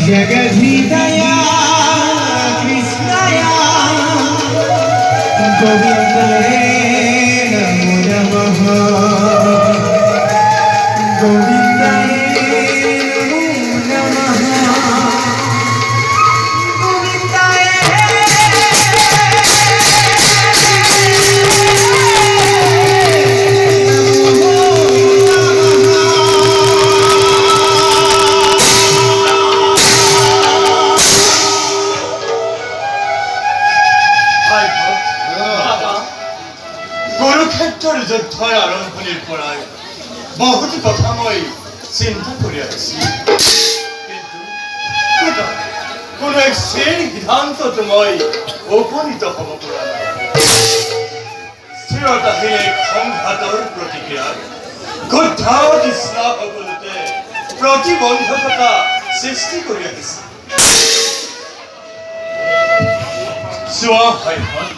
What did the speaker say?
जगद्धितया कृष्णया गोविन्दाय नमो नमः गोविन्दाय नमो नमः गोविन्दाय কুরুক্ষেত্রের যুদ্ধের আরম্ভণির পরায় বহুত কথা মই চিন্তা করে আছি, কিন্তু কোন এক শ্রেণী সিদ্ধান্তত মই উপনীত হব পৰা নাই। স্থিৰতাহীন এক সংঘাতৰ প্ৰতিক্ৰিয়াত গদ্ধ কৃষ্ণসকলোতে প্ৰতিবন্ধকতা সৃষ্টি কৰি আহিছে। যোৱা ভাইখন